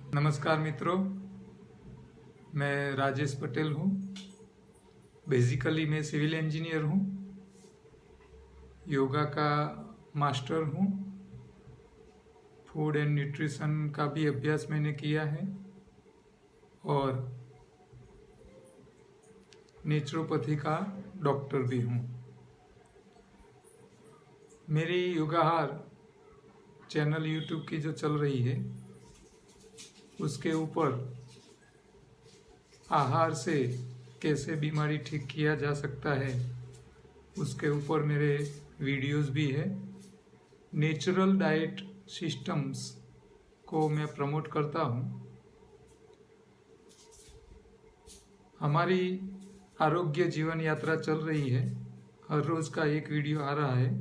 नमस्कार मित्रों, मैं राजेश पटेल हूँ। बेसिकली मैं सिविल इंजीनियर हूँ, योगा का मास्टर हूँ, फूड एंड न्यूट्रिशन का भी अभ्यास मैंने किया है और नेचुरोपैथी का डॉक्टर भी हूँ। मेरी योगाहार चैनल यूट्यूब की जो चल रही है उसके ऊपर आहार से कैसे बीमारी ठीक किया जा सकता है उसके ऊपर मेरे वीडियोस भी है। नेचुरल डाइट सिस्टम्स को मैं प्रमोट करता हूँ। हमारी आरोग्य जीवन यात्रा चल रही है, हर रोज़ का एक वीडियो आ रहा है।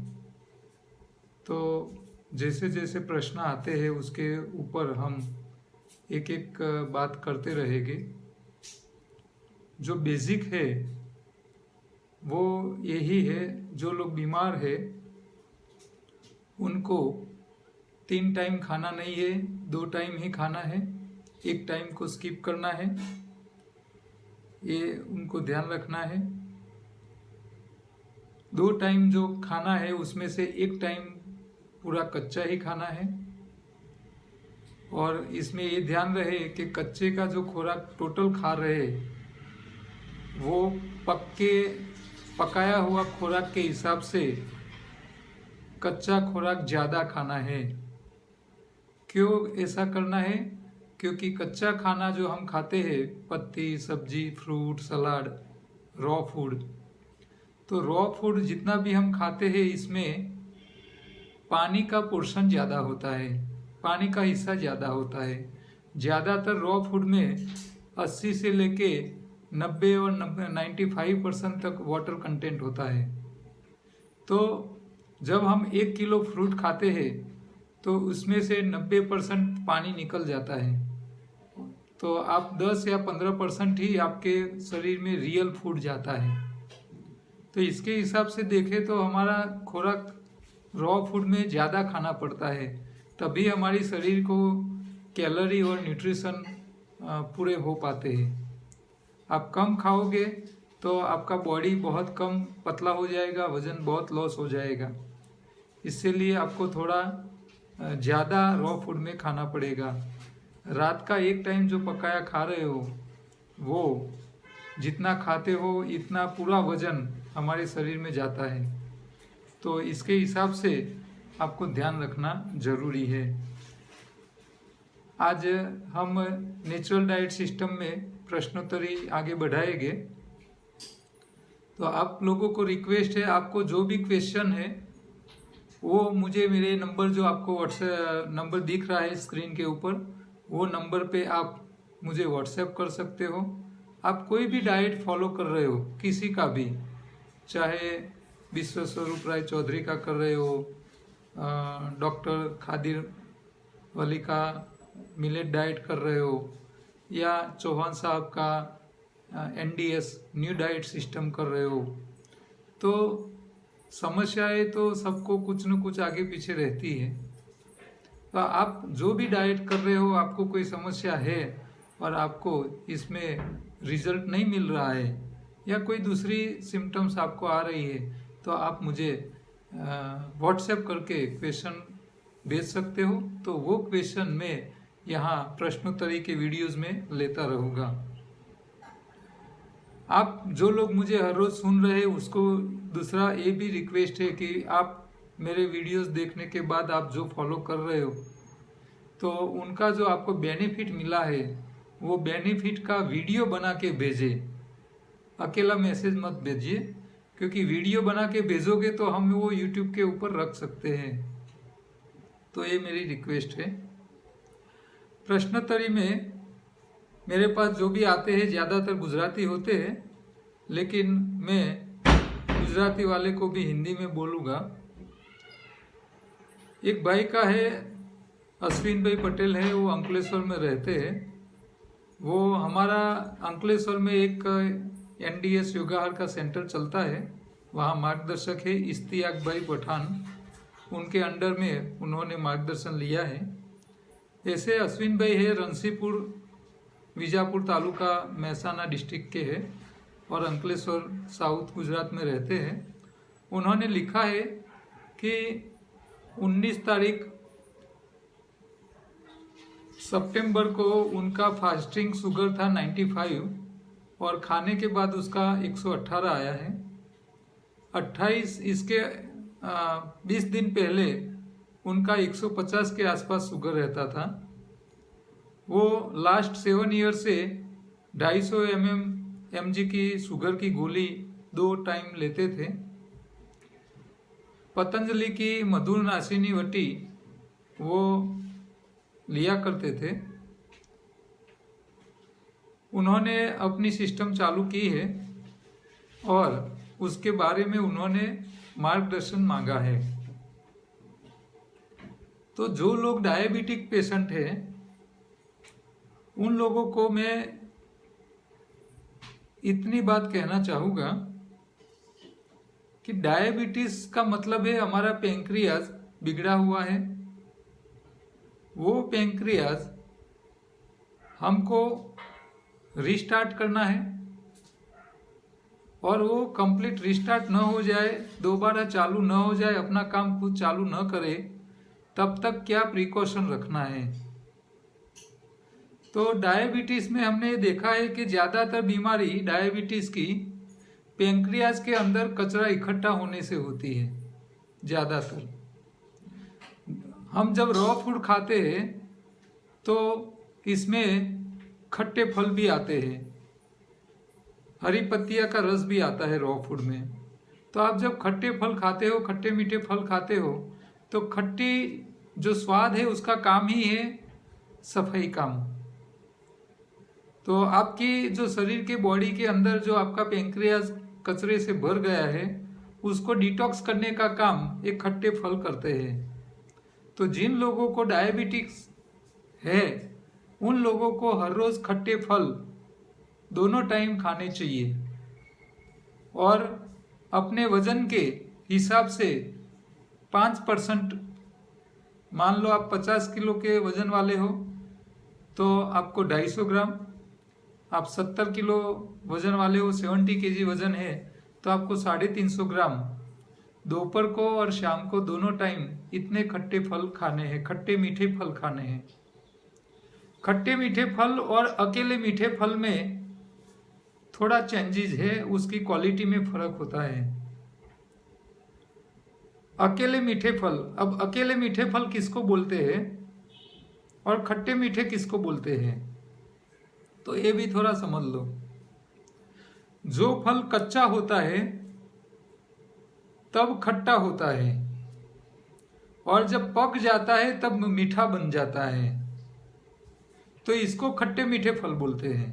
तो जैसे जैसे प्रश्न आते हैं उसके ऊपर हम एक एक बात करते रहेंगे। जो बेसिक है वो यही है, जो लोग बीमार है उनको 3 टाइम खाना नहीं है, 2 टाइम ही खाना है, 1 टाइम को स्किप करना है, ये उनको ध्यान रखना है। 2 टाइम जो खाना है उसमें से 1 टाइम पूरा कच्चा ही खाना है। और इसमें ये ध्यान रहे कि कच्चे का जो खुराक टोटल खा रहे वो पकाया हुआ खुराक के हिसाब से कच्चा खुराक ज़्यादा खाना है। क्यों ऐसा करना है? क्योंकि कच्चा खाना जो हम खाते हैं, पत्ती, सब्जी, फ्रूट, सलाद, रॉ फूड, तो रॉ फूड जितना भी हम खाते हैं इसमें पानी का पोर्शन ज़्यादा होता है, पानी का हिस्सा ज़्यादा होता है। ज़्यादातर रॉ फूड में 80 से लेके 90 और 95% तक वाटर कंटेंट होता है। तो जब हम 1 किलो फ्रूट खाते हैं तो उसमें से 90% पानी निकल जाता है। तो आप 10 या 15% ही आपके शरीर में रियल फूड जाता है। तो इसके हिसाब से देखें तो हमारा खुराक रॉ फूड में ज़्यादा खाना पड़ता है, तभी हमारी शरीर को कैलोरी और न्यूट्रिशन पूरे हो पाते हैं। आप कम खाओगे तो आपका बॉडी बहुत कम पतला हो जाएगा, वज़न बहुत लॉस हो जाएगा। इसीलिए आपको थोड़ा ज़्यादा रॉ फूड में खाना पड़ेगा। रात का 1 टाइम जो पकाया खा रहे हो वो जितना खाते हो इतना पूरा वज़न हमारे शरीर में जाता है। तो इसके हिसाब से आपको ध्यान रखना ज़रूरी है। आज हम नेचुरल डाइट सिस्टम में प्रश्नोत्तरी आगे बढ़ाएंगे। तो आप लोगों को रिक्वेस्ट है, आपको जो भी क्वेश्चन है वो मुझे मेरे नंबर, जो आपको व्हाट्सएप नंबर दिख रहा है स्क्रीन के ऊपर, वो नंबर पे आप मुझे व्हाट्सएप कर सकते हो। आप कोई भी डाइट फॉलो कर रहे हो, किसी का भी, चाहे विश्वस्वरूप राय चौधरी का कर रहे हो, डॉक्टर खादिर वली का मिलेट डाइट कर रहे हो, या चौहान साहब का NDS न्यू डाइट सिस्टम कर रहे हो, तो समस्याएं तो सबको कुछ न कुछ आगे पीछे रहती है। तो आप जो भी डाइट कर रहे हो, आपको कोई समस्या है और आपको इसमें रिजल्ट नहीं मिल रहा है या कोई दूसरी सिम्टम्स आपको आ रही है, तो आप मुझे व्हाट्सएप करके क्वेश्चन भेज सकते हो। तो वो क्वेश्चन मैं यहाँ प्रश्नोत्तरी के वीडियोस में लेता रहूँगा। आप जो लोग मुझे हर रोज़ सुन रहे हैं उसको दूसरा ये भी रिक्वेस्ट है कि आप मेरे वीडियोस देखने के बाद आप जो फॉलो कर रहे हो तो उनका जो आपको बेनिफिट मिला है वो बेनिफिट का वीडियो बना के भेजें। अकेला मैसेज मत भेजिए, क्योंकि वीडियो बना के भेजोगे तो हम वो यूट्यूब के ऊपर रख सकते हैं। तो ये मेरी रिक्वेस्ट है। प्रश्नोत्तरी में मेरे पास जो भी आते हैं ज़्यादातर गुजराती होते हैं, लेकिन मैं गुजराती वाले को भी हिंदी में बोलूँगा। एक भाई का है, अश्विन भाई पटेल है, वो अंकलेश्वर में रहते हैं। वो हमारा अंकलेश्वर में एक NDS योगाहार का सेंटर चलता है, वहाँ मार्गदर्शक है इश्तियाक भाई पठान, उनके अंडर में उन्होंने मार्गदर्शन लिया है। ऐसे अश्विन भाई है, रंसीपुर विजापुर तालुका महसाना डिस्ट्रिक्ट के है और अंकलेश्वर साउथ गुजरात में रहते हैं। उन्होंने लिखा है कि 19 तारीख सितंबर को उनका फास्टिंग शुगर था 95 और खाने के बाद उसका 118 आया है। 28 इसके 20 दिन पहले उनका 150 के आसपास शुगर रहता था। वो लास्ट 7 ईयर से 250 mg की शुगर की गोली 2 टाइम लेते थे। पतंजलि की मधुर नासिनी वटी वो लिया करते थे। उन्होंने अपनी सिस्टम चालू की है और उसके बारे में उन्होंने मार्गदर्शन मांगा है। तो जो लोग डायबिटिक पेशेंट हैं उन लोगों को मैं इतनी बात कहना चाहूँगा कि डायबिटीज का मतलब है हमारा पैंक्रियाज बिगड़ा हुआ है। वो पैंक्रियाज हमको रिस्टार्ट करना है और वो कंप्लीट रिस्टार्ट न हो जाए, दोबारा चालू न हो जाए, अपना काम खुद चालू न करे, तब तक क्या प्रिकॉशन रखना है। तो डायबिटीज में हमने देखा है कि ज़्यादातर बीमारी डायबिटीज की पैंक्रियाज के अंदर कचरा इकट्ठा होने से होती है। ज़्यादातर हम जब रॉ फूड खाते हैं तो इसमें खट्टे फल भी आते हैं, हरी पत्तियां का रस भी आता है रॉ फूड में। तो आप जब खट्टे फल खाते हो, खट्टे मीठे फल खाते हो, तो खट्टी जो स्वाद है उसका काम ही है सफाई काम। तो आपकी जो शरीर के बॉडी के अंदर जो आपका पैंक्रियाज कचरे से भर गया है उसको डिटॉक्स करने का काम एक खट्टे फल करते हैं। तो जिन लोगों को डायबिटिक्स है उन लोगों को हर रोज खट्टे फल दोनों टाइम खाने चाहिए और अपने वजन के हिसाब से 5%, मान लो आप 50 किलो के वजन वाले हो तो आपको 250 ग्राम, आप 70 किलो वजन वाले हो, 70 kg वजन है तो आपको 350 ग्राम दोपहर को और शाम को दोनों टाइम इतने खट्टे फल खाने हैं, खट्टे मीठे फल खाने हैं। खट्टे मीठे फल और अकेले मीठे फल में थोड़ा चेंजेस है, उसकी क्वालिटी में फर्क होता है। अकेले मीठे फल, अब अकेले मीठे फल किसको बोलते हैं और खट्टे मीठे किसको बोलते हैं, तो ये भी थोड़ा समझ लो। जो फल कच्चा होता है तब खट्टा होता है और जब पक जाता है तब मीठा बन जाता है, तो इसको खट्टे मीठे फल बोलते हैं।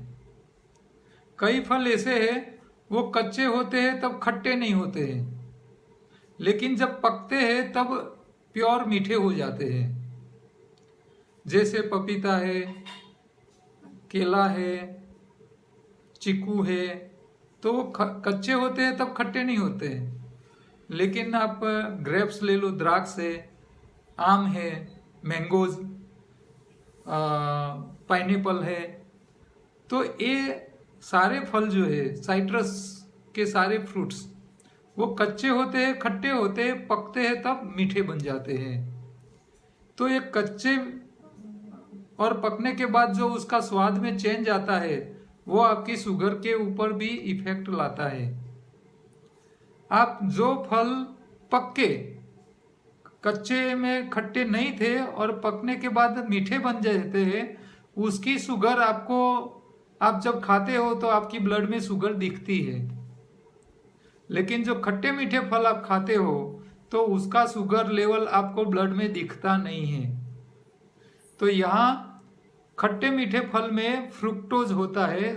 कई फल ऐसे हैं वो कच्चे होते हैं तब खट्टे नहीं होते हैं, लेकिन जब पकते हैं तब प्योर मीठे हो जाते हैं। जैसे पपीता है, केला है, चीकू है, तो वो कच्चे होते हैं तब खट्टे नहीं होते हैं। लेकिन आप ग्रेप्स ले लो, द्राक्ष है, आम है, मैंगोज, पाइनएप्पल है, तो ये सारे फल जो है साइट्रस के सारे फ्रूट्स वो कच्चे होते हैं, खट्टे होते हैं, पकते हैं तब मीठे बन जाते हैं। तो ये कच्चे और पकने के बाद जो उसका स्वाद में चेंज आता है वो आपकी शुगर के ऊपर भी इफेक्ट लाता है। आप जो फल पक के कच्चे में खट्टे नहीं थे और पकने के बाद मीठे बन जाते हैं, उसकी शुगर आपको, आप जब खाते हो तो आपकी ब्लड में शुगर दिखती है। लेकिन जो खट्टे मीठे फल आप खाते हो तो उसका शुगर लेवल आपको ब्लड में दिखता नहीं है। तो यहाँ खट्टे मीठे फल में फ्रुक्टोज होता है,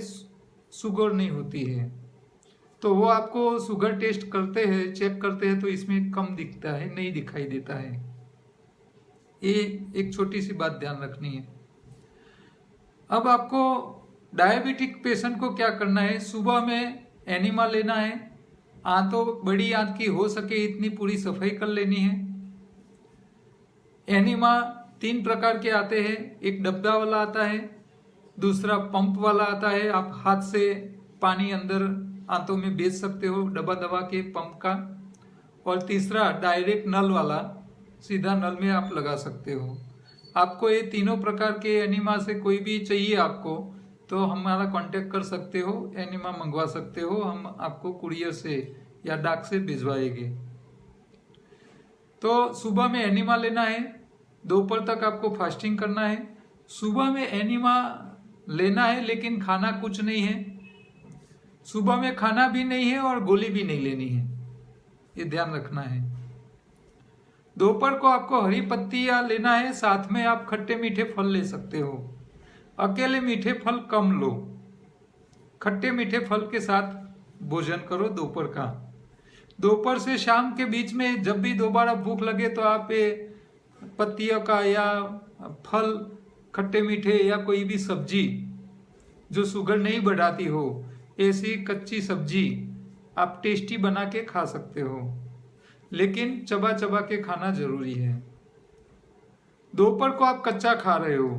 शुगर नहीं होती है। तो वो आपको शुगर टेस्ट करते हैं, चेक करते हैं, तो इसमें कम दिखता है, नहीं दिखाई देता है। ये एक छोटी सी बात ध्यान रखनी है। अब आपको डायबिटिक पेशेंट को क्या करना है, सुबह में एनिमा लेना है, आंतों बड़ी आंत की हो सके इतनी पूरी सफाई कर लेनी है। एनिमा 3 प्रकार के आते हैं। एक डब्बा वाला आता है, दूसरा पंप वाला आता है, आप हाथ से पानी अंदर आंतों में भेज सकते हो दबा दबा के पंप का। और तीसरा डायरेक्ट नल वाला, सीधा नल में आप लगा सकते हो। आपको ये तीनों प्रकार के एनिमा से कोई भी चाहिए आपको तो हमारा कांटेक्ट कर सकते हो, एनिमा मंगवा सकते हो, हम आपको कुरियर से या डाक से भिजवाएंगे। तो सुबह में एनिमा लेना है, दोपहर तक आपको फास्टिंग करना है। सुबह में एनिमा लेना है लेकिन खाना कुछ नहीं है, सुबह में खाना भी नहीं है और गोली भी नहीं लेनी है, ये ध्यान रखना है। दोपहर को आपको हरी पत्तियां लेना है, साथ में आप खट्टे मीठे फल ले सकते हो। अकेले मीठे फल कम लो, खट्टे मीठे फल के साथ भोजन करो दोपहर का। दोपहर से शाम के बीच में जब भी दोबारा भूख लगे तो आप ये पत्तियों का या फल, खट्टे मीठे या कोई भी सब्जी जो शुगर नहीं बढ़ाती हो, ऐसी कच्ची सब्जी आप टेस्टी बना के खा सकते हो, लेकिन चबा चबा के खाना जरूरी है। दोपहर को आप कच्चा खा रहे हो,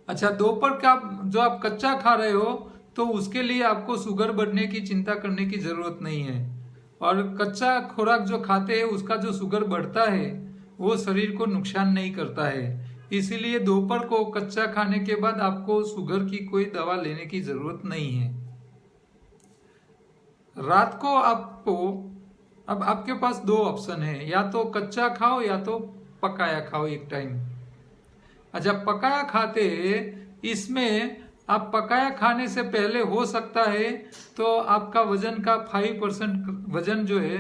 अच्छा दोपहर का जो आप कच्चा खा रहे हो तो उसके लिए आपको शुगर बढ़ने की चिंता करने की जरूरत नहीं है। और कच्चा खुराक जो खाते हैं उसका जो शुगर बढ़ता है वो शरीर को नुकसान नहीं करता है, इसीलिए दोपहर को कच्चा खाने के बाद आपको शुगर की कोई दवा लेने की जरूरत नहीं है। रात को आपको, अब आपके पास 2 ऑप्शन है, या तो कच्चा खाओ या तो पकाया खाओ एक टाइम। अच्छा पकाया खाते, इसमें आप पकाया खाने से पहले हो सकता है तो आपका वजन का 5% वजन जो है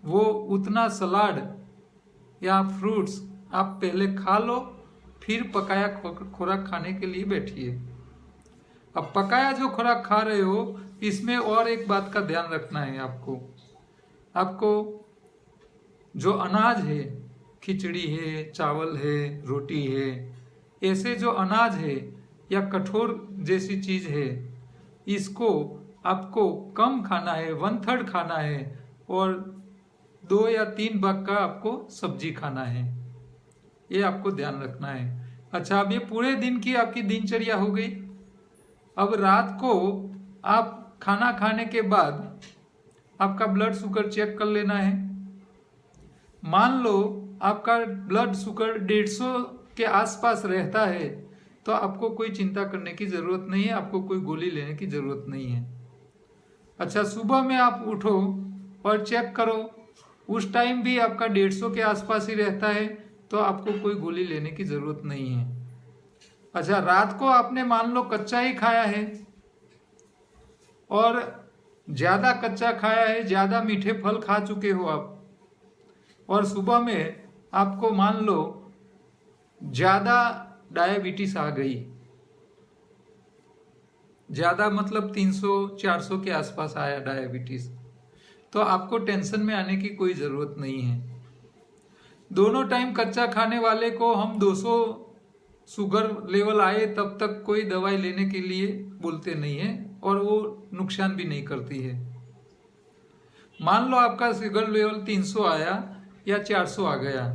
वो उतना सलाद या फ्रूट्स आप पहले खा लो, फिर पकाया खुराक खाने के लिए बैठिए। अब पकाया जो खुराक खा रहे हो इसमें और एक बात का ध्यान रखना है आपको जो अनाज है, खिचड़ी है, चावल है, रोटी है, ऐसे जो अनाज है या कठोर जैसी चीज है, इसको आपको कम खाना है, 1/3 खाना है, और 2 या 3 भाग का आपको सब्जी खाना है, ये आपको ध्यान रखना है। अच्छा अब ये पूरे दिन की आपकी दिनचर्या हो गई। अब रात को आप खाना खाने के बाद आपका ब्लड शुगर चेक कर लेना है। मान लो आपका ब्लड शुगर 150 के आसपास रहता है तो आपको कोई चिंता करने की जरूरत नहीं है, आपको कोई गोली लेने की जरूरत नहीं है। अच्छा सुबह में आप उठो और चेक करो, उस टाइम भी आपका 150 के आसपास ही रहता है तो आपको कोई गोली लेने की जरूरत नहीं है। अच्छा रात को आपने मान लो कच्चा ही खाया है और ज्यादा कच्चा खाया है, ज्यादा मीठे फल खा चुके हो आप, और सुबह में आपको मान लो ज्यादा डायबिटीज आ गई, ज्यादा मतलब 300-400 के आसपास आया डायबिटीज, तो आपको टेंशन में आने की कोई जरूरत नहीं है। दोनों टाइम कच्चा खाने वाले को हम 200 शुगर लेवल आए तब तक कोई दवाई लेने के लिए बोलते नहीं है और वो नुकसान भी नहीं करती है। मान लो आपका शुगर लेवल 300 आया या 400 आ गया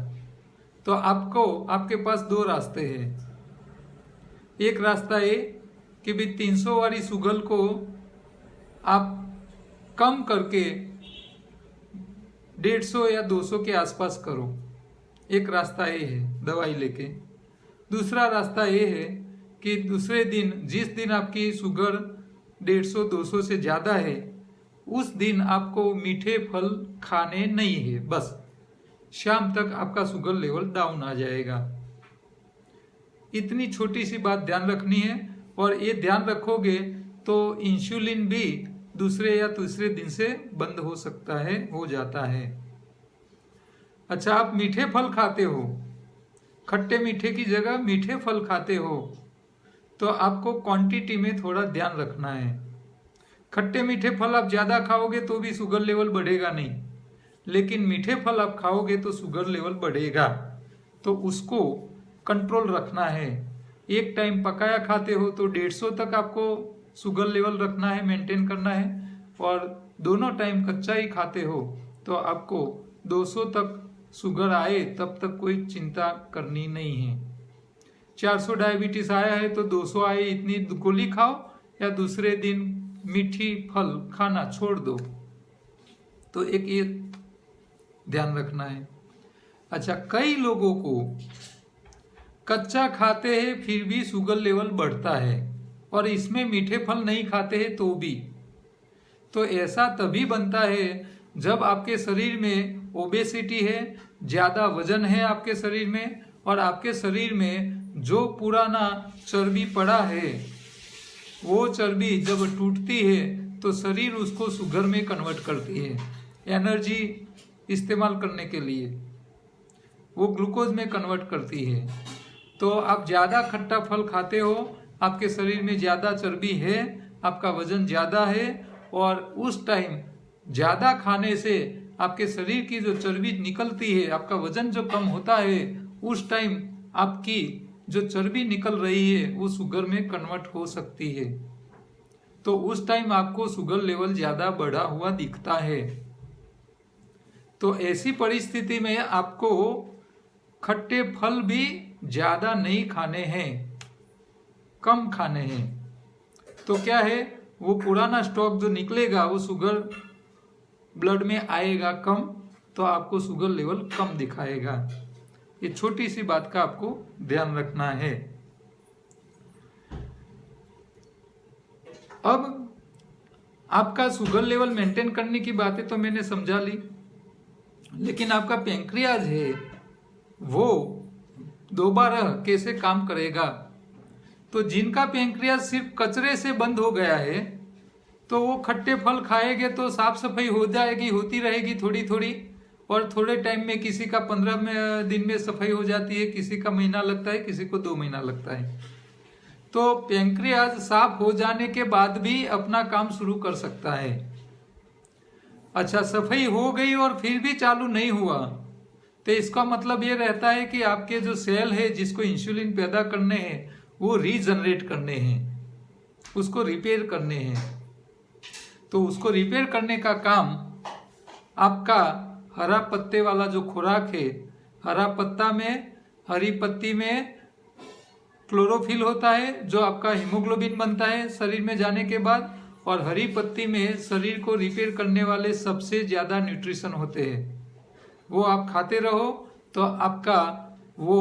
तो आपके पास 2 रास्ते हैं। एक रास्ता ये कि भी 300 वाली शुगर को आप कम करके 150 या 200 के आसपास करो, एक रास्ता ये है दवाई लेके। दूसरा रास्ता ये है कि दूसरे दिन, जिस दिन आपकी शुगर 150-200 से ज़्यादा है, उस दिन आपको मीठे फल खाने नहीं है, बस शाम तक आपका शुगर लेवल डाउन आ जाएगा। इतनी छोटी सी बात ध्यान रखनी है, और ये ध्यान रखोगे तो इंसुलिन भी दूसरे या तीसरे दिन से बंद हो सकता है, हो जाता है। अच्छा आप मीठे फल खाते हो, खट्टे मीठे की जगह मीठे फल खाते हो तो आपको क्वांटिटी में थोड़ा ध्यान रखना है। खट्टे मीठे फल आप ज़्यादा खाओगे तो भी शुगर लेवल बढ़ेगा नहीं, लेकिन मीठे फल आप खाओगे तो शुगर लेवल बढ़ेगा, तो उसको कंट्रोल रखना है। एक टाइम पकाया खाते हो तो 150 तक आपको शुगर लेवल रखना है, मेंटेन करना है, और दोनों टाइम कच्चा ही खाते हो तो आपको 200 तक शुगर आए तब तक कोई चिंता करनी नहीं है। 400 डायबिटीज आया है तो 200 आए इतनी गोली खाओ, या दूसरे दिन मीठी फल खाना छोड़ दो। तो एक ये ध्यान रखना है। अच्छा, कई लोगों को कच्चा खाते हैं फिर भी शुगर लेवल बढ़ता है, और इसमें मीठे फल नहीं खाते हैं तो भी। तो ऐसा तभी बनता है जब आपके शरीर में ओबेसिटी है, ज़्यादा वजन है आपके शरीर में, और आपके शरीर में जो पुराना चर्बी पड़ा है वो चर्बी जब टूटती है तो शरीर उसको शुगर में कन्वर्ट करती है, एनर्जी इस्तेमाल करने के लिए वो ग्लूकोज में कन्वर्ट करती है। तो आप ज़्यादा खट्टा फल खाते हो, आपके शरीर में ज़्यादा चर्बी है, आपका वजन ज़्यादा है, और उस टाइम ज़्यादा खाने से आपके शरीर की जो चर्बी निकलती है, आपका वजन जो कम होता है, उस टाइम आपकी जो चर्बी निकल रही है वो शुगर में कन्वर्ट हो सकती है। तो उस टाइम आपको शुगर लेवल ज़्यादा बढ़ा हुआ दिखता है। तो ऐसी परिस्थिति में आपको खट्टे फल भी ज़्यादा नहीं खाने हैं, कम खाने हैं। तो क्या है, वो पुराना स्टॉक जो निकलेगा वो शुगर ब्लड में आएगा कम, तो आपको शुगर लेवल कम दिखाएगा। ये छोटी सी बात का आपको ध्यान रखना है। अब आपका शुगर लेवल मेंटेन करने की बातें तो मैंने समझा ली, लेकिन आपका पैंक्रियाज है वो दोबारा कैसे काम करेगा। तो जिनका पैंक्रियाज सिर्फ कचरे से बंद हो गया है तो वो खट्टे फल खाएंगे तो साफ सफाई हो जाएगी, होती रहेगी थोड़ी थोड़ी, और थोड़े टाइम में किसी का 15 दिन में सफाई हो जाती है, किसी का महीना लगता है, किसी को 2 महीना लगता है। तो पैंक्रियाज साफ हो जाने के बाद भी अपना काम शुरू कर सकता है। अच्छा, सफाई हो गई और फिर भी चालू नहीं हुआ तो इसका मतलब ये रहता है कि आपके जो सेल है जिसको इंसुलिन पैदा करने हैं वो रीजनरेट करने हैं, उसको रिपेयर करने हैं। तो उसको रिपेयर करने का काम आपका हरा पत्ते वाला जो खुराक है, हरा पत्ता में, हरी पत्ती में क्लोरोफिल होता है जो आपका हीमोग्लोबिन बनता है शरीर में जाने के बाद, और हरी पत्ती में शरीर को रिपेयर करने वाले सबसे ज़्यादा न्यूट्रिशन होते हैं। वो आप खाते रहो तो आपका वो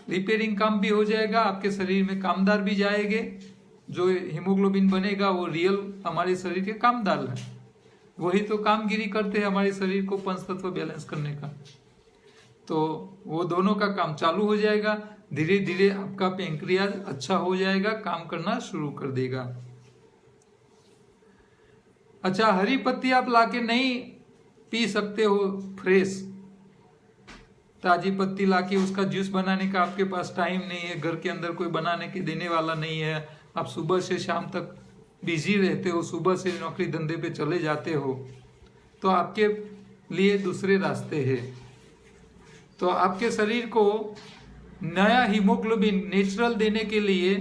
रिपेयरिंग काम भी हो जाएगा, आपके शरीर में कामदार भी जाएंगे। जो हीमोग्लोबिन बनेगा वो रियल हमारे शरीर के कामदार है, वही तो कामगिरी करते हैं हमारे शरीर को पंचतत्व बैलेंस करने का। तो वो दोनों का काम चालू हो जाएगा, धीरे धीरे आपका पैंक्रियाज अच्छा हो जाएगा, काम करना शुरू कर देगा। अच्छा, हरी पत्ती आप लाके नहीं पी सकते हो फ्रेश, ताजी पत्ती लाके उसका जूस बनाने का आपके पास टाइम नहीं है, घर के अंदर कोई बनाने के देने वाला नहीं है, आप सुबह से शाम तक बिजी रहते हो, सुबह से नौकरी धंधे पे चले जाते हो, तो आपके लिए दूसरे रास्ते हैं। तो आपके शरीर को नया हीमोग्लोबिन नेचुरल देने के लिए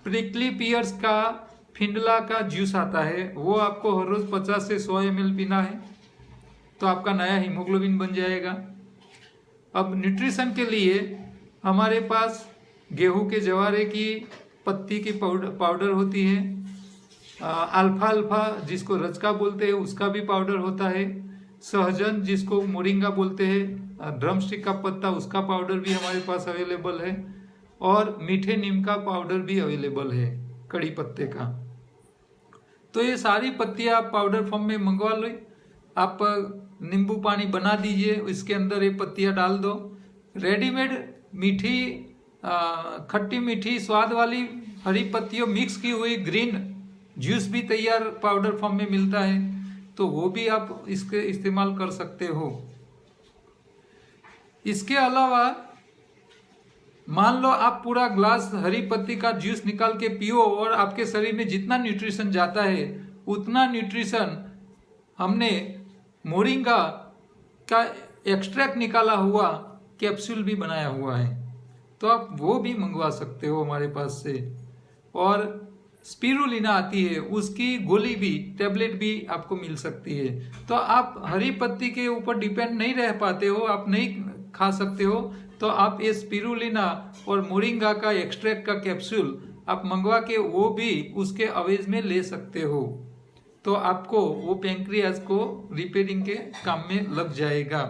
प्रिकली पियर्स का फिंडला का जूस आता है, वो आपको हर रोज 50 से 100 ml पीना है, तो आपका नया हीमोग्लोबिन बन जाएगा। अब न्यूट्रिशन के लिए हमारे पास गेहूं के जवारे की पत्ती की पाउडर होती है, अल्फा अल्फा जिसको रजका बोलते हैं उसका भी पाउडर होता है, सहजन जिसको मोरिंगा बोलते हैं, ड्रमस्टिक का पत्ता उसका पाउडर भी हमारे पास अवेलेबल है, और मीठे नीम का पाउडर भी अवेलेबल है, कड़ी पत्ते का। तो ये सारी पत्तियां आप पाउडर फॉर्म में मंगवा लो। आप नींबू पानी बना दीजिए, इसके अंदर ये पत्तियां डाल दो, रेडीमेड मीठी खट्टी मीठी स्वाद वाली हरी पत्तियों मिक्स की हुई ग्रीन जूस भी तैयार पाउडर फॉर्म में मिलता है, तो वो भी आप इसके इस्तेमाल कर सकते हो। इसके अलावा मान लो आप पूरा ग्लास हरी पत्ती का जूस निकाल के पियो और आपके शरीर में जितना न्यूट्रिशन जाता है उतना न्यूट्रिशन हमने मोरिंगा का एक्सट्रैक्ट निकाला हुआ कैप्सूल भी बनाया हुआ है, तो आप वो भी मंगवा सकते हो हमारे पास से। और स्पिरुलिना आती है, उसकी गोली भी, टैबलेट भी आपको मिल सकती है। तो आप हरी पत्ती के ऊपर डिपेंड नहीं रह पाते हो, आप नहीं खा सकते हो, तो आप ये स्पिरुलिना और मोरिंगा का एक्सट्रैक्ट का कैप्सूल आप मंगवा के वो भी उसके अवेज में ले सकते हो। तो आपको वो पेंक्रियाज को रिपेयरिंग के काम में लग जाएगा।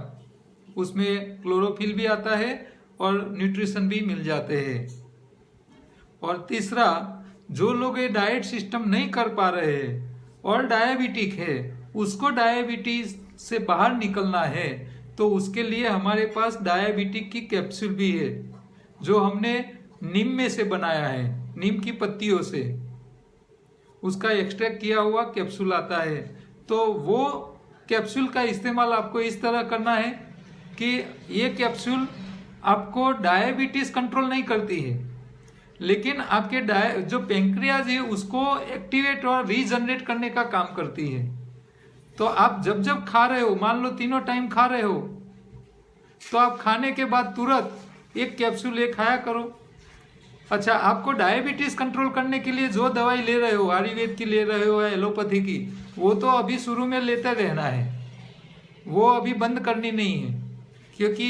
उसमें क्लोरोफिल भी आता है और न्यूट्रिशन भी मिल जाते हैं। और तीसरा, जो लोग ये डाइट सिस्टम नहीं कर पा रहे हैं और डायबिटिक है, उसको डायबिटीज से बाहर निकलना है, तो उसके लिए हमारे पास डायबिटिक की कैप्सूल भी है, जो हमने नीम में से बनाया है, नीम की पत्तियों से उसका एक्सट्रैक्ट किया हुआ कैप्सूल आता है। तो वो कैप्सूल का इस्तेमाल आपको इस तरह करना है कि ये कैप्सूल आपको डायबिटीज कंट्रोल नहीं करती है, लेकिन आपके जो पेंक्रियाज है उसको एक्टिवेट और रीजनरेट करने का काम करती है। तो आप जब जब खा रहे हो, मान लो तीनों टाइम खा रहे हो, तो आप खाने के बाद तुरंत एक कैप्सूल ये खाया करो। अच्छा, आपको डायबिटीज कंट्रोल करने के लिए जो दवाई ले रहे हो, आयुर्वेद की ले रहे हो या एलोपैथी की, वो तो अभी शुरू में लेते रहना है, वो अभी बंद करनी नहीं है। क्योंकि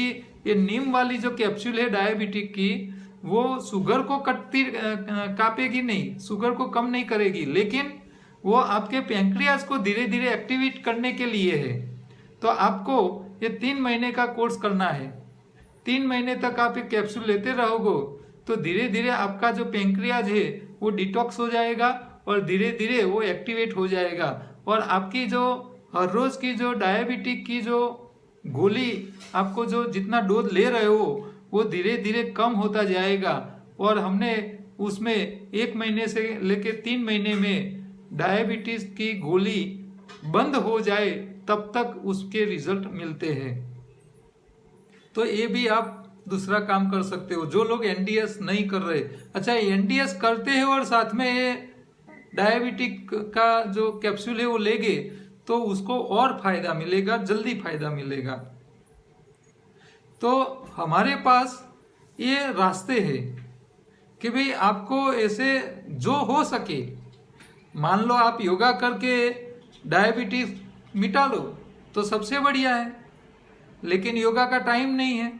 ये नीम वाली जो कैप्सूल है डायबिटिक की, वो शुगर को कापेगी नहीं, शुगर को कम नहीं करेगी, लेकिन वो आपके पैंक्रियाज को धीरे धीरे एक्टिवेट करने के लिए है। तो आपको ये 3 महीने का कोर्स करना है। 3 महीने तक आप ये कैप्सूल लेते रहोगे तो धीरे धीरे आपका जो पैंक्रियाज है वो डिटॉक्स हो जाएगा और धीरे धीरे वो एक्टिवेट हो जाएगा, और आपकी जो हर रोज की जो डायबिटिक की जो गोली आपको जो जितना डोज ले रहे हो वो धीरे धीरे कम होता जाएगा। और हमने उसमें 1 महीने से लेके 3 महीने में डायबिटीज की गोली बंद हो जाए तब तक उसके रिजल्ट मिलते हैं। तो ये भी आप दूसरा काम कर सकते हो, जो लोग एनडीएस नहीं कर रहे। अच्छा, एनडीएस करते हैं और साथ में ये डायबिटिक का जो कैप्सूल है वो लेंगे तो उसको और फायदा मिलेगा, जल्दी फायदा मिलेगा। तो हमारे पास ये रास्ते हैं कि भाई आपको ऐसे जो हो सके, मान लो आप योगा करके डायबिटीज मिटा लो तो सबसे बढ़िया है, लेकिन योगा का टाइम नहीं है।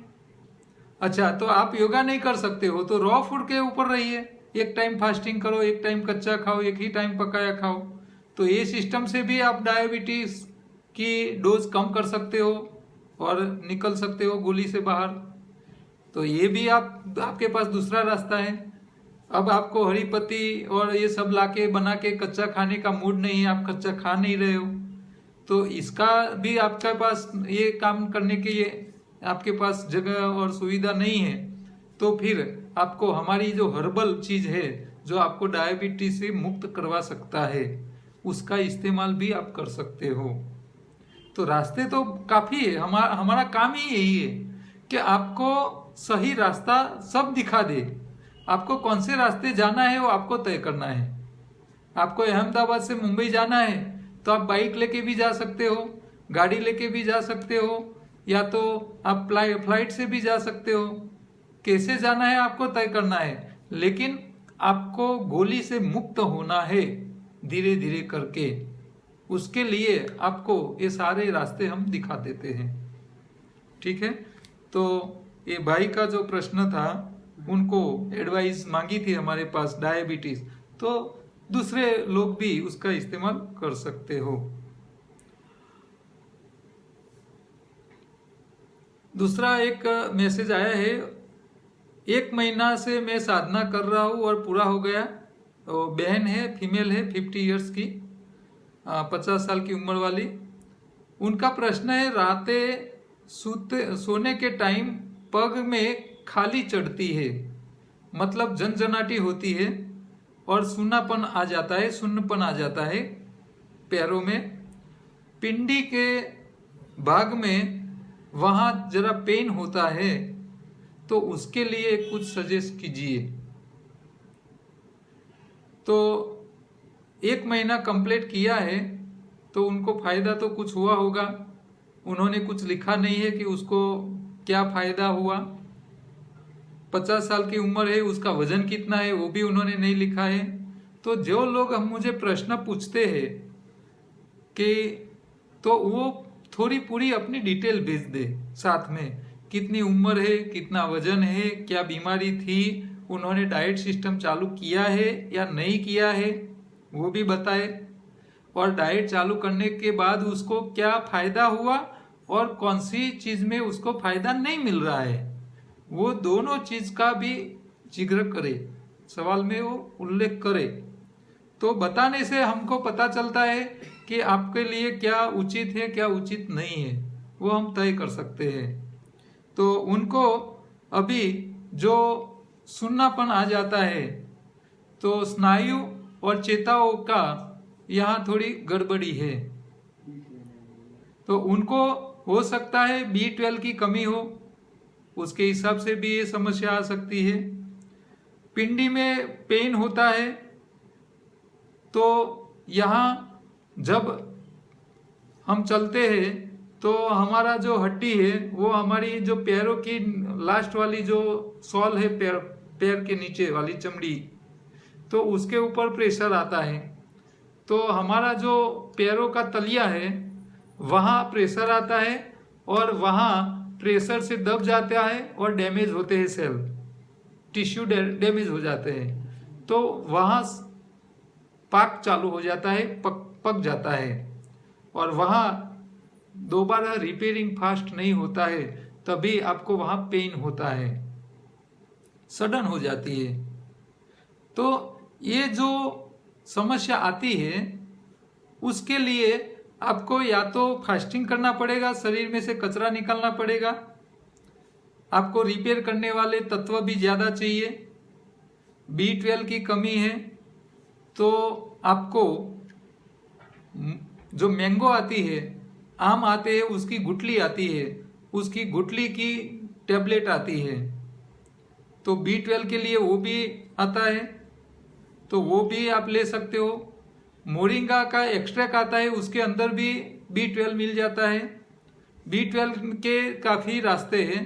अच्छा, तो आप योगा नहीं कर सकते हो तो रॉ फूड के ऊपर रहिए, एक टाइम फास्टिंग करो, एक टाइम कच्चा खाओ, एक ही टाइम पकाया खाओ। तो ये सिस्टम से भी आप डायबिटीज की डोज कम कर सकते हो और निकल सकते हो गोली से बाहर। तो ये भी आपके पास दूसरा रास्ता है। अब आपको हरी पत्ती और ये सब लाके बना के कच्चा खाने का मूड नहीं है, आप कच्चा खा नहीं रहे हो, तो इसका भी आपके पास ये काम करने के ये आपके पास जगह और सुविधा नहीं है, तो फिर आपको हमारी जो हर्बल चीज है जो आपको डायबिटीज से मुक्त करवा सकता है, उसका इस्तेमाल भी आप कर सकते हो। तो रास्ते तो काफी है, हमारा काम ही यही है कि आपको सही रास्ता सब दिखा दे। आपको कौन से रास्ते जाना है वो आपको तय करना है। आपको अहमदाबाद से मुंबई जाना है तो आप बाइक लेके भी जा सकते हो, गाड़ी लेके भी जा सकते हो, या तो आप फ्लाइट से भी जा सकते हो। कैसे जाना है आपको तय करना है, लेकिन आपको गोली से मुक्त होना है धीरे धीरे करके। उसके लिए आपको ये सारे रास्ते हम दिखा देते हैं। ठीक है, तो ये भाई का जो प्रश्न था, उनको एडवाइस मांगी थी हमारे पास डायबिटीज, तो दूसरे लोग भी उसका इस्तेमाल कर सकते हो। दूसरा एक मैसेज आया है, 1 महीना से मैं साधना कर रहा हूँ और पूरा हो गया। तो बहन है, फीमेल है, 50 इयर्स की, 50 साल की उम्र वाली। उनका प्रश्न है, रातें सोने के टाइम पग में खाली चढ़ती है, मतलब झनझनाटी होती है और सुन्नापन आ जाता है, सुन्नपन आ जाता है पैरों में, पिंडी के भाग में वहां जरा पेन होता है, तो उसके लिए कुछ सजेस्ट कीजिए। तो 1 महीना कंप्लीट किया है तो उनको फायदा तो कुछ हुआ होगा। उन्होंने कुछ लिखा नहीं है कि उसको क्या फायदा हुआ। 50 साल की उम्र है, उसका वजन कितना है वो भी उन्होंने नहीं लिखा है। तो जो लोग हम मुझे प्रश्न पूछते हैं कि तो वो थोड़ी पूरी अपनी डिटेल भेज दे, साथ में कितनी उम्र है, कितना वजन है, क्या बीमारी थी, उन्होंने डाइट सिस्टम चालू किया है या नहीं किया है वो भी बताए, और डाइट चालू करने के बाद उसको क्या फायदा हुआ और कौन सी चीज में उसको फायदा नहीं मिल रहा है, वो दोनों चीज का भी जिक्र करे, सवाल में वो उल्लेख करे। तो बताने से हमको पता चलता है कि आपके लिए क्या उचित है क्या उचित नहीं है, वो हम तय कर सकते हैं। तो उनको अभी जो सुन्नापन आ जाता है तो स्नायु और चेताओं का यहाँ थोड़ी गड़बड़ी है, तो उनको हो सकता है B12 की कमी हो, उसके हिसाब से भी ये समस्या आ सकती है। पिंडी में पेन होता है, तो यहाँ जब हम चलते हैं तो हमारा जो हड्डी है वो हमारी जो पैरों की लास्ट वाली जो सॉल है, पैर के नीचे वाली चमड़ी, तो उसके ऊपर प्रेशर आता है, तो हमारा जो पैरों का तलिया है वहाँ प्रेशर आता है और वहाँ प्रेशर से दब जाता है और डैमेज होते हैं सेल, टिश्यू डैमेज हो जाते हैं, तो वहाँ पाक चालू हो जाता है, पक जाता है, और वहाँ दोबारा रिपेयरिंग फास्ट नहीं होता है, तभी आपको वहाँ पेन होता है, सडन हो जाती है। तो ये जो समस्या आती है उसके लिए आपको या तो फास्टिंग करना पड़ेगा, शरीर में से कचरा निकालना पड़ेगा, आपको रिपेयर करने वाले तत्व भी ज़्यादा चाहिए। B12 की कमी है तो आपको जो मैंगो आती है, आम आते हैं, उसकी गुठली आती है, उसकी गुठली की टेबलेट आती है, तो B12 के लिए वो भी आता है, तो वो भी आप ले सकते हो। मोरिंगा का एक्सट्रैक्ट आता है, उसके अंदर भी B12 मिल जाता है। B12 के काफ़ी रास्ते हैं।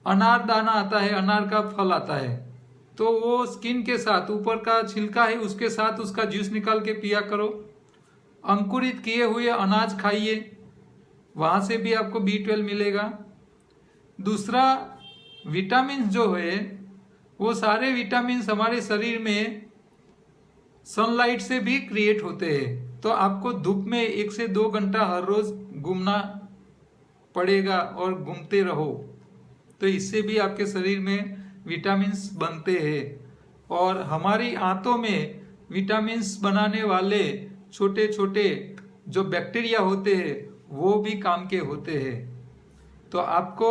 अनार दाना आता है, अनार का फल आता है, तो वो स्किन के साथ, ऊपर का छिलका है उसके साथ उसका जूस निकाल के पिया करो। अंकुरित किए हुए अनाज खाइए, वहाँ से भी आपको B12 मिलेगा। दूसरा, विटामिन जो है वो सारे विटामिन हमारे शरीर में सनलाइट से भी क्रिएट होते हैं, तो आपको धूप में 1 से 2 घंटा हर रोज घूमना पड़ेगा और घूमते रहो, तो इससे भी आपके शरीर में विटामिन्स बनते हैं। और हमारी आंतों में विटामिन्स बनाने वाले छोटे छोटे जो बैक्टीरिया होते हैं वो भी काम के होते हैं। तो आपको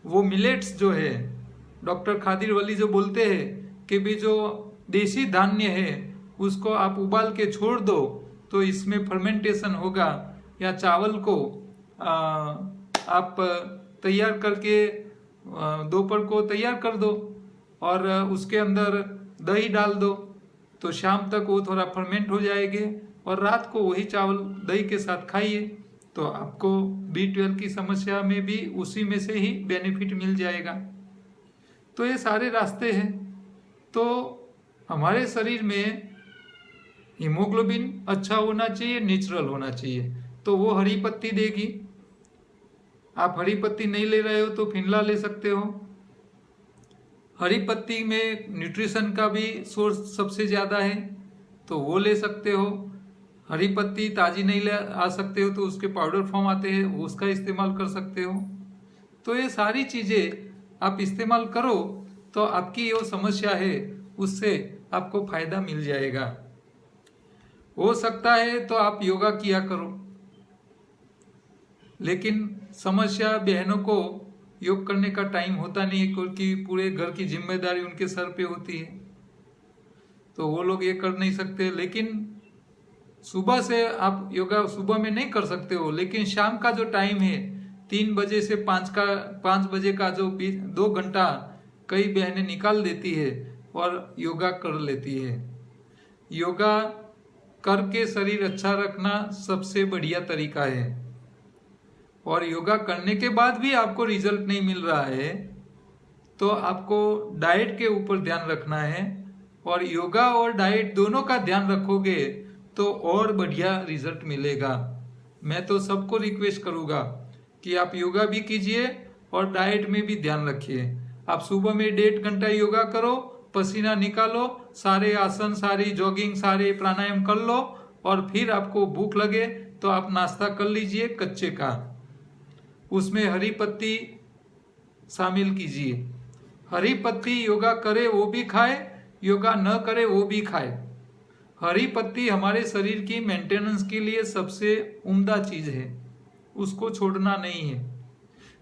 वो मिलेट्स जो है, डॉक्टर खादिर वली जो बोलते हैं कि भी जो देसी धान्य है उसको आप उबाल के छोड़ दो तो इसमें फर्मेंटेशन होगा, या चावल को आप तैयार करके दोपहर को तैयार कर दो और उसके अंदर दही डाल दो, तो शाम तक वो थोड़ा फर्मेंट हो जाएंगे और रात को वही चावल दही के साथ खाइए, तो आपको B12 की समस्या में भी उसी में से ही बेनिफिट मिल जाएगा। तो ये सारे रास्ते हैं। तो हमारे शरीर में हीमोग्लोबिन अच्छा होना चाहिए, नेचुरल होना चाहिए, तो वो हरी पत्ती देगी। आप हरी पत्ती नहीं ले रहे हो तो फिनला ले सकते हो। हरी पत्ती में न्यूट्रिशन का भी सोर्स सबसे ज़्यादा है, तो वो ले सकते हो। हरी पत्ती ताज़ी नहीं ले आ सकते हो तो उसके पाउडर फॉर्म आते हैं, उसका इस्तेमाल कर सकते हो। तो ये सारी चीज़ें आप इस्तेमाल करो तो आपकी जो समस्या है उससे आपको फायदा मिल जाएगा। हो सकता है तो आप योगा किया करो, लेकिन समस्या बहनों को योग करने का टाइम होता नहीं है क्योंकि पूरे घर की जिम्मेदारी उनके सर पे होती है, तो वो लोग ये कर नहीं सकते। लेकिन सुबह से आप योगा सुबह में नहीं कर सकते हो, लेकिन शाम का जो टाइम है 3 बजे से 5 बजे का जो 2 घंटा कई बहनें निकाल देती है और योगा कर लेती है। योगा करके शरीर अच्छा रखना सबसे बढ़िया तरीका है। और योगा करने के बाद भी आपको रिजल्ट नहीं मिल रहा है तो आपको डाइट के ऊपर ध्यान रखना है। और योगा और डाइट दोनों का ध्यान रखोगे तो और बढ़िया रिजल्ट मिलेगा। मैं तो सबको रिक्वेस्ट करूँगा कि आप योगा भी कीजिए और डाइट में भी ध्यान रखिए। आप सुबह में 1.5 घंटा योगा करो, पसीना निकालो, सारे आसन, सारी जॉगिंग, सारे प्राणायाम कर लो और फिर आपको भूख लगे तो आप नाश्ता कर लीजिए कच्चे का। उसमें हरी पत्ती शामिल कीजिए। हरी पत्ती योगा करे वो भी खाए, योगा न करे वो भी खाए। हरी पत्ती हमारे शरीर की मेंटेनेंस के लिए सबसे उम्दा चीज है, उसको छोड़ना नहीं है।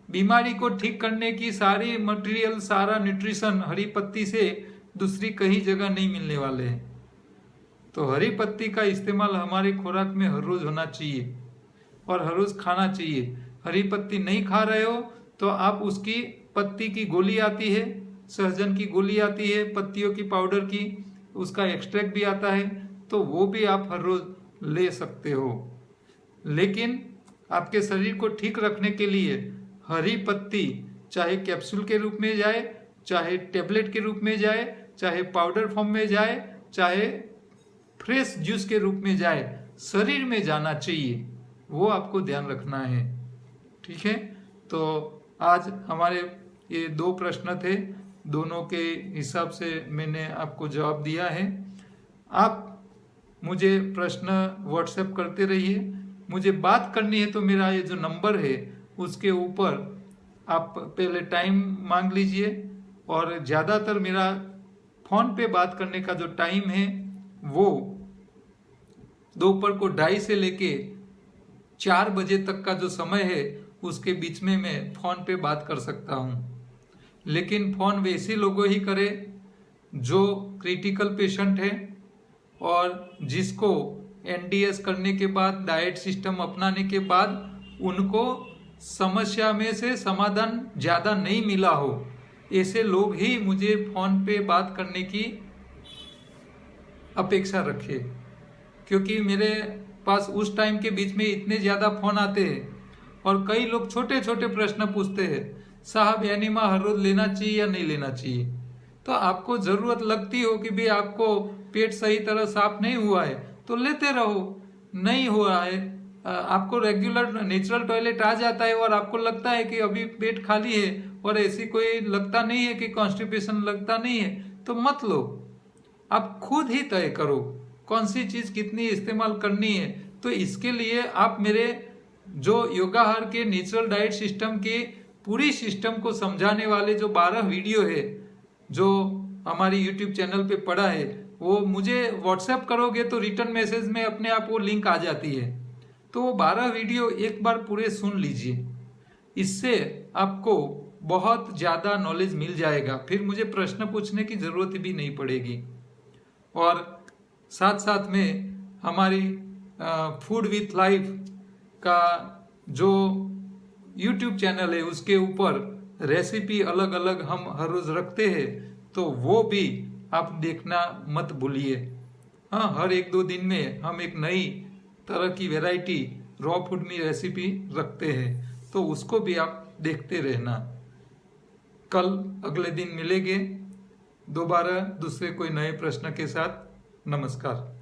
बीमारी को ठीक करने की सारी मटेरियल, सारा न्यूट्रिशन हरी पत्ती से दूसरी कहीं जगह नहीं मिलने वाले हैं। तो हरी पत्ती का इस्तेमाल हमारे खुराक में हर रोज होना चाहिए और हर रोज खाना चाहिए। हरी पत्ती नहीं खा रहे हो तो आप उसकी पत्ती की गोली आती है, सहजन की गोली आती है, पत्तियों की पाउडर की, उसका एक्सट्रैक्ट भी आता है, तो वो भी आप हर रोज ले सकते हो। लेकिन आपके शरीर को ठीक रखने के लिए हरी पत्ती चाहे कैप्सूल के रूप में जाए, चाहे टेबलेट के रूप में जाए, चाहे पाउडर फॉर्म में जाए, चाहे फ्रेश जूस के रूप में जाए, शरीर में जाना चाहिए, वो आपको ध्यान रखना है। ठीक है, तो आज हमारे ये 2 प्रश्न थे, दोनों के हिसाब से मैंने आपको जवाब दिया है। आप मुझे प्रश्न व्हाट्सएप करते रहिए। मुझे बात करनी है तो मेरा ये जो नंबर है उसके ऊपर आप पहले टाइम मांग लीजिए, और ज़्यादातर मेरा फ़ोन पे बात करने का जो टाइम है वो दोपहर को 2:30 से लेके 4 बजे तक का जो समय है उसके बीच में मैं फ़ोन पे बात कर सकता हूँ। लेकिन फ़ोन वैसे लोगों ही करे जो क्रिटिकल पेशेंट है और जिसको एनडीएस करने के बाद, डाइट सिस्टम अपनाने के बाद उनको समस्या में से समाधान ज़्यादा नहीं मिला हो, ऐसे लोग ही मुझे फ़ोन पे बात करने की अपेक्षा रखे। क्योंकि मेरे पास उस टाइम के बीच में इतने ज़्यादा फ़ोन आते हैं और कई लोग छोटे छोटे प्रश्न पूछते हैं, साहब एनिमा हर रोज लेना चाहिए या नहीं लेना चाहिए। तो आपको ज़रूरत लगती हो कि भाई आपको पेट सही तरह साफ नहीं हुआ है तो लेते रहो, नहीं हुआ है, आपको रेगुलर नेचुरल टॉयलेट आ जाता है और आपको लगता है कि अभी पेट खाली है और ऐसी कोई लगता नहीं है कि कॉन्स्टिपेशन लगता नहीं है, तो मत लो। आप खुद ही तय करो कौन सी चीज़ कितनी इस्तेमाल करनी है। तो इसके लिए आप मेरे जो योगाहार के नेचुरल डाइट सिस्टम के पूरी सिस्टम को समझाने वाले जो 12 वीडियो है जो हमारी यूट्यूब चैनल पे पड़ा है, वो मुझे व्हाट्सएप करोगे तो रिटर्न मैसेज में अपने आप वो लिंक आ जाती है। तो वो 12 वीडियो एक बार पूरे सुन लीजिए, इससे आपको बहुत ज़्यादा नॉलेज मिल जाएगा, फिर मुझे प्रश्न पूछने की ज़रूरत भी नहीं पड़ेगी। और साथ साथ में हमारी फूड विथ लाइफ का जो यूट्यूब चैनल है उसके ऊपर रेसिपी अलग अलग हम हर रोज़ रखते हैं, तो वो भी आप देखना मत भूलिए। हाँ, हर 1-2 दिन में हम एक नई तरह की वैरायटी रॉ फूड में रेसिपी रखते हैं, तो उसको भी आप देखते रहना। कल अगले दिन मिलेंगे दोबारा दूसरे कोई नए प्रश्न के साथ। नमस्कार।